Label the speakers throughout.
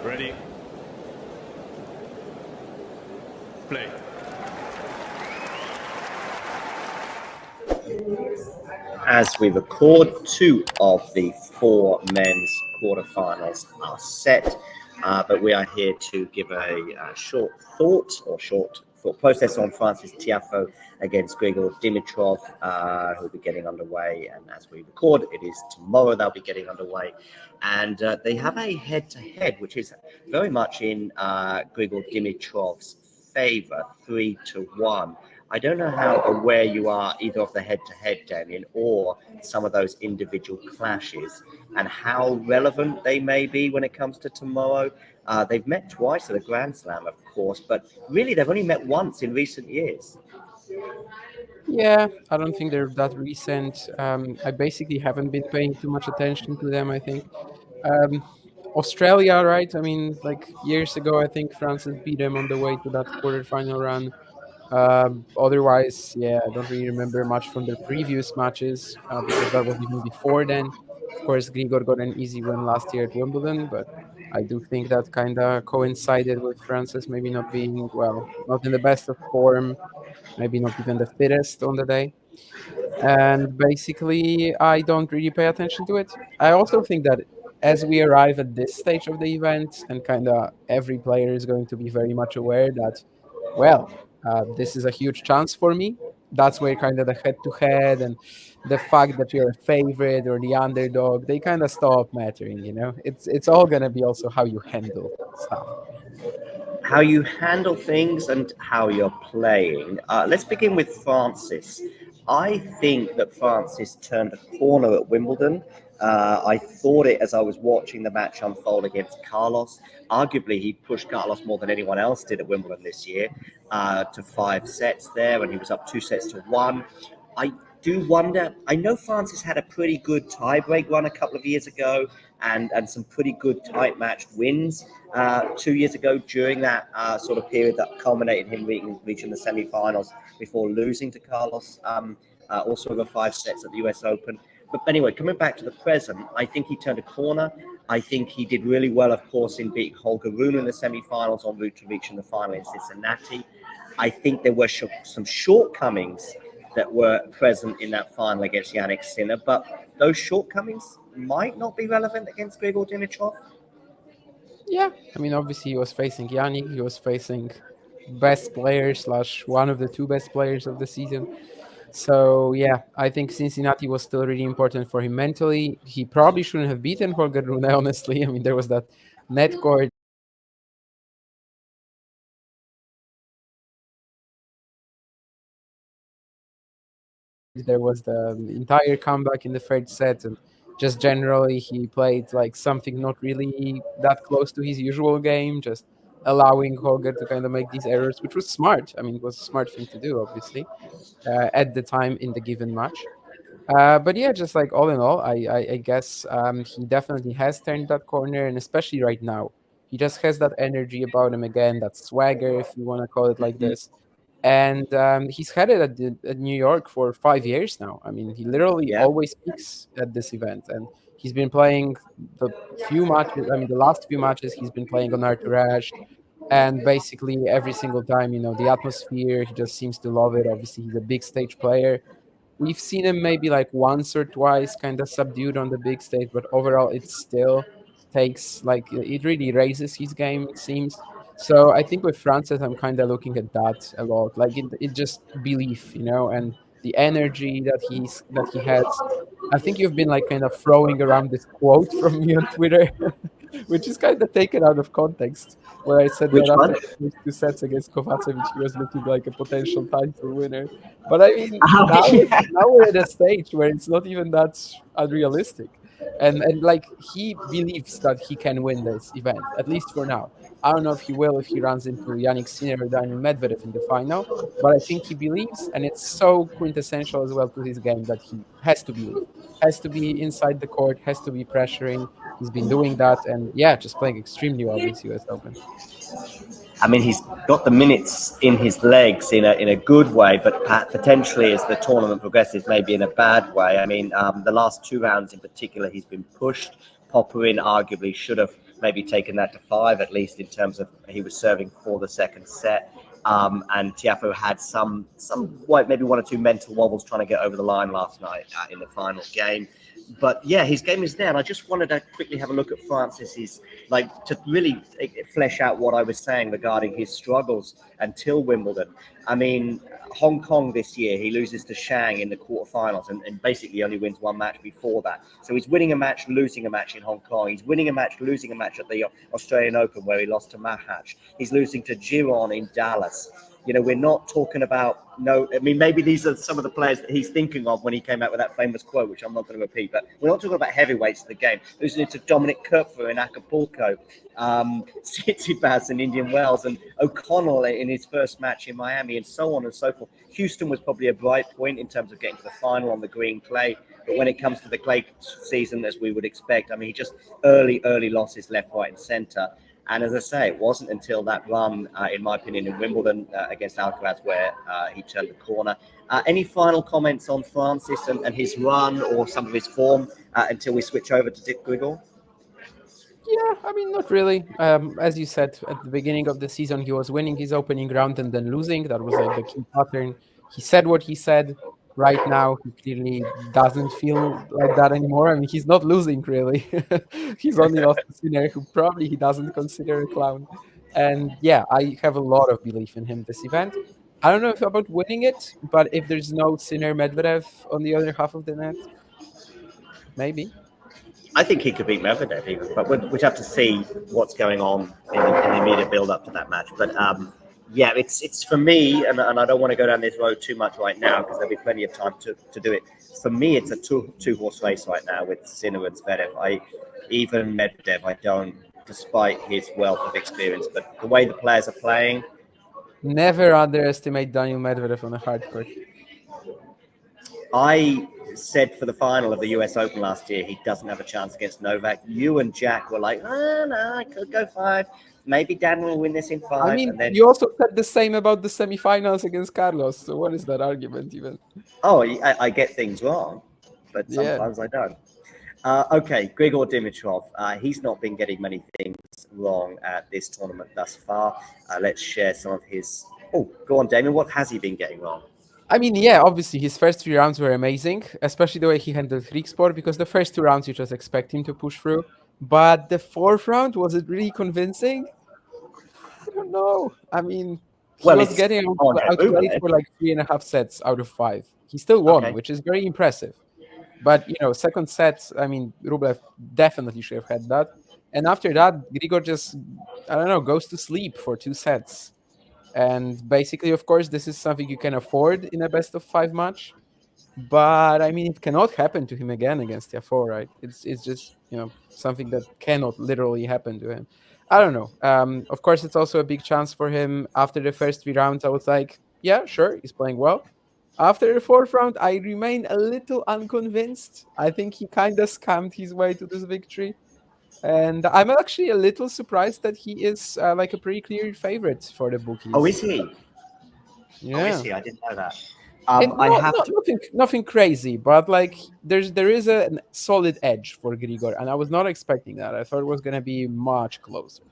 Speaker 1: Ready. Play.
Speaker 2: As we record, two of the four men's quarterfinals are set, but we are here to give a short thought process on Francis Tiafoe against Grigor Dimitrov, who will be getting underway. And as we record, it is tomorrow they'll be getting underway. And they have a head-to-head, which is very much in Grigor Dimitrov's favour, 3-1. I don't know how aware you are either of the head-to-head, Damien, or some of those individual clashes, and how relevant they may be when it comes to tomorrow. They've met twice at a Grand Slam, of course, but really they've only met once in recent years.
Speaker 3: Yeah, I don't think they're that recent. I basically haven't been paying too much attention to them, I think. Um, Australia, right? I mean, like years ago, I think Francis beat them on the way to that quarterfinal run. Otherwise, yeah, I don't really remember much from their previous matches because that was even before then. Of course, Grigor got an easy win last year at Wimbledon, but I do think that kind of coincided with Francis maybe not being, well, not in the best of form, maybe not even the fittest on the day. And basically, I don't really pay attention to it. I also think that as we arrive at this stage of the event, and kind of every player is going to be very much aware that, well, this is a huge chance for me. That's where kind of the head to head and the fact that you're a favorite or the underdog, they kind of stop mattering, you know? It's all going to be also how you handle stuff.
Speaker 2: How you handle things and how you're playing. Let's begin with Francis. I think that Francis turned a corner at Wimbledon. I thought it as I was watching the match unfold against Carlos. Arguably, he pushed Carlos more than anyone else did at Wimbledon this year to 5 sets there, and he was up 2-1. I do wonder. I know Francis had a pretty good tiebreak run a couple of years ago, and some pretty good tight match wins 2 years ago during that sort of period that culminated him reaching the semi-finals before losing to Carlos, also over 5 sets at the US Open. But anyway, coming back to the present, I think he turned a corner. I think he did really well, of course, in beating Holger Rune in the semi-finals en route to reaching the final in Cincinnati. I think there were some shortcomings that were present in that final against Yannick Sinner, but those shortcomings might not be relevant against Grigor Dimitrov.
Speaker 3: Yeah, I mean, obviously he was facing Yannick, he was facing best player slash one of the two best players of the season. So yeah, I think Cincinnati was still really important for him mentally. He probably shouldn't have beaten Holger Rune, honestly. I mean, there was that net court. There was the entire comeback in the third set, and just generally he played like something not really that close to his usual game, just allowing Holger to kind of make these errors, which was smart. I mean, it was a smart thing to do, obviously, at the time in the given match. But yeah, just like all in all, I guess he definitely has turned that corner, and especially right now, he just has that energy about him again, that swagger, if you want to call it like this. And he's had it at New York for 5 years now. I mean, he literally
Speaker 2: Yeah.
Speaker 3: always speaks at this event, and he's been playing the few matches. I mean, the last few matches he's been playing on Arthur Ashe, and basically every single time, the atmosphere, he just seems to love it. Obviously, he's a big stage player. We've seen him maybe like once or twice kind of subdued on the big stage, but overall it still takes like it really raises his game, it seems. So I think with Francis, I'm kind of looking at that a lot. Like it just belief, and the energy that he has. I think you've been like kind of throwing around this quote from me on Twitter, which is kind of taken out of context, where I said
Speaker 2: Which
Speaker 3: that after
Speaker 2: one?
Speaker 3: the first 2 sets against Kovacevic, he was looking like a potential title winner. But I mean,
Speaker 2: Oh, yeah.
Speaker 3: now we're at a stage where it's not even that unrealistic, and like he believes that he can win this event at least for now. I don't know if he will if he runs into Yannick Sinner or Daniel Medvedev in the final, but I think he believes, and it's so quintessential as well to his game that he has to believe, has to be inside the court, has to be pressuring. He's been doing that, and yeah, just playing extremely well this U.S. Open.
Speaker 2: I mean, he's got the minutes in his legs in a good way, but potentially as the tournament progresses, maybe in a bad way. I mean, the last 2 rounds in particular, he's been pushed. Popperin arguably should have maybe taken that to 5, at least in terms of he was serving for the second set. And Tiafoe had some maybe 1 or 2 mental wobbles trying to get over the line last night in the final game. But yeah, his game is there, and I just wanted to quickly have a look at Francis's, like, to really flesh out what I was saying regarding his struggles until Wimbledon. I mean, Hong Kong this year, he loses to Shang in the quarterfinals and basically only wins 1 match before that. So he's winning a match, losing a match in Hong Kong. He's winning a match, losing a match at the Australian Open where he lost to Mahatch. He's losing to Giron in Dallas. You know, we're not talking about maybe these are some of the players that he's thinking of when he came out with that famous quote, which I'm not going to repeat, but we're not talking about heavyweights of the game. Losing to Dominic Koepfer in Acapulco, Tsitsipas in Indian Wells, and O'Connell in his first match in Miami, and so on and so forth. Houston was probably a bright point in terms of getting to the final on the green clay, but when it comes to the clay season, as we would expect, I mean, he just early losses left, right, and centre. And as I say, it wasn't until that run, in my opinion, in Wimbledon against Alcaraz where he turned the corner. Any final comments on Francis and his run or some of his form until we switch over to Dick Grigor?
Speaker 3: Yeah, I mean, not really. As you said, at the beginning of the season, he was winning his opening round and then losing. That was like the key pattern. He said what he said. Right now, he clearly doesn't feel like that anymore. I mean, he's not losing, really. He's only lost to Sinner, who probably he doesn't consider a clown. And yeah, I have a lot of belief in him this event. I don't know if about winning it, but if there's no Sinner Medvedev on the other half of the net, maybe.
Speaker 2: I think he could beat Medvedev even, but we'd have to see what's going on in the immediate build-up to that match. But yeah, it's for me, and I don't want to go down this road too much right now because there'll be plenty of time to do it. For me, it's a two-horse race right now with Sinner and Zverev. Even Medvedev, I don't, despite his wealth of experience, but the way the players are playing.
Speaker 3: Never underestimate Daniel Medvedev on a hard court.
Speaker 2: I said for the final of the US Open last year, he doesn't have a chance against Novak. You and Jack were like, oh, no, I could go 5. Maybe Dan will win this in 5.
Speaker 3: I mean,
Speaker 2: and then
Speaker 3: you also said the same about the semifinals against Carlos. So what is that argument even?
Speaker 2: Oh, I get things wrong, but
Speaker 3: Yeah.
Speaker 2: sometimes I don't. Okay, Grigor Dimitrov. He's not been getting many things wrong at this tournament thus far. Let's share some of his. Oh, go on, Damien. What has he been getting wrong?
Speaker 3: I mean, yeah, obviously his first 3 rounds were amazing, especially the way he handled Grigspor, because the first 2 rounds you just expect him to push through. But the 4th round, was it really convincing? I don't know. I mean, he was getting outplayed for like 3.5 sets out of 5. He still won, which is very impressive. But, second set, I mean, Rublev definitely should have had that. And after that, Grigor just, I don't know, goes to sleep for 2 sets. And basically, of course, this is something you can afford in a best of 5 match. But I mean, it cannot happen to him again against Tiafoe, right? It's just something that cannot literally happen to him. I don't know. Of course, it's also a big chance for him. After the first 3 rounds, I was like, yeah, sure, he's playing well. After the 4th round, I remain a little unconvinced. I think he kind of scammed his way to this victory. And I'm actually a little surprised that he is like a pretty clear favorite for the bookies.
Speaker 2: Oh, is he?
Speaker 3: Yeah.
Speaker 2: Oh, is he? I didn't know that.
Speaker 3: Nothing crazy, but like there is a solid edge for Grigor, and I was not expecting that. I thought it was going to be much closer.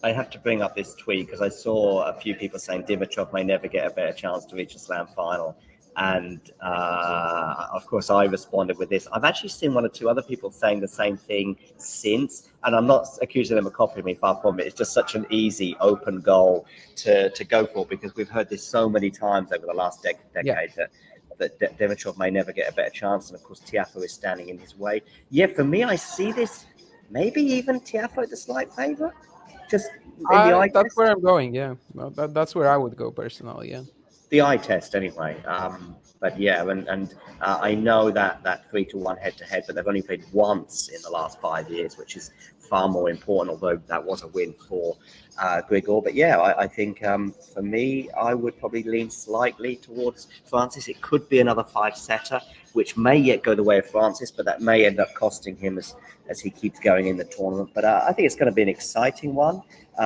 Speaker 2: I have to bring up this tweet because I saw a few people saying Dimitrov may never get a better chance to reach a slam final. And of course, I responded with this. I've actually seen 1 or 2 other people saying the same thing since, and I'm not accusing them of copying me, far from it. It's just such an easy, open goal to go for because we've heard this so many times over the last decade that Dimitrov may never get a better chance. And of course, Tiafoe is standing in his way. Yeah, for me, I see this maybe even Tiafoe the slight favorite. Just in the eye
Speaker 3: that's
Speaker 2: test.
Speaker 3: where I'm going. Yeah, well, that's where I would go personally. Yeah.
Speaker 2: The eye test anyway. But yeah, and I know that 3-1 head-to-head, but they've only played once in the last 5 years, which is far more important, although that was a win for Grigor. But yeah, I think for me, I would probably lean slightly towards Francis. It could be another 5-setter, which may yet go the way of Francis, but that may end up costing him as he keeps going in the tournament. But I think it's going to be an exciting one.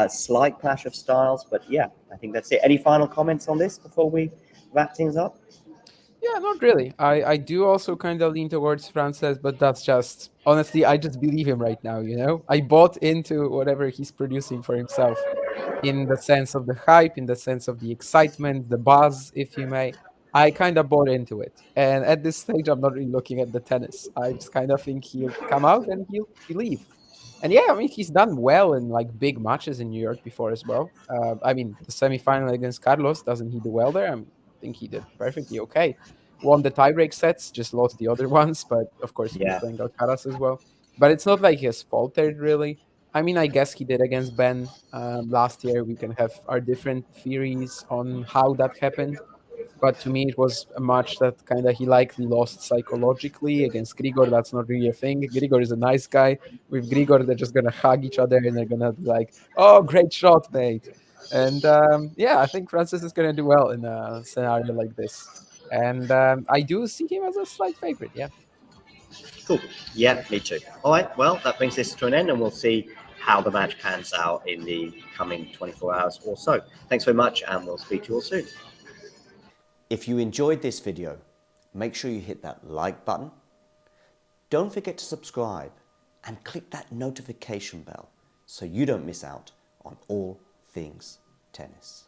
Speaker 2: Slight clash of styles, but yeah, I think that's it. Any final comments on this before we wrap things up?
Speaker 3: Yeah, not really. I do also kind of lean towards Frances, but that's just honestly, I just believe him right now. I bought into whatever he's producing for himself, in the sense of the hype, in the sense of the excitement, the buzz, if you may. I kind of bought into it, and at this stage, I'm not really looking at the tennis. I just kind of think he'll come out and he'll leave. And yeah, I mean, he's done well in like big matches in New York before as well. I mean, the semifinal against Carlos, doesn't he do well there? I mean, I think he did perfectly okay. Won the tiebreak sets, just lost the other ones, but of course he was
Speaker 2: Yeah.
Speaker 3: playing Alcaraz as well. But it's not like he has faltered really. I mean, I guess he did against Ben last year. We can have our different theories on how that happened. But to me, it was a match that kind of he likely lost psychologically against Grigor. That's not really a thing. Grigor is a nice guy. With Grigor, they're just gonna hug each other and they're gonna be like, "Oh, great shot, mate!" And yeah, I think Francis is gonna do well in a scenario like this. And I do see him as a slight favorite. Yeah.
Speaker 2: Cool. Yeah, me too. All right. Well, that brings this to an end, and we'll see how the match pans out in the coming 24 hours or so. Thanks very much, and we'll speak to you all soon. If you enjoyed this video, make sure you hit that like button. Don't forget to subscribe and click that notification bell so you don't miss out on all things tennis.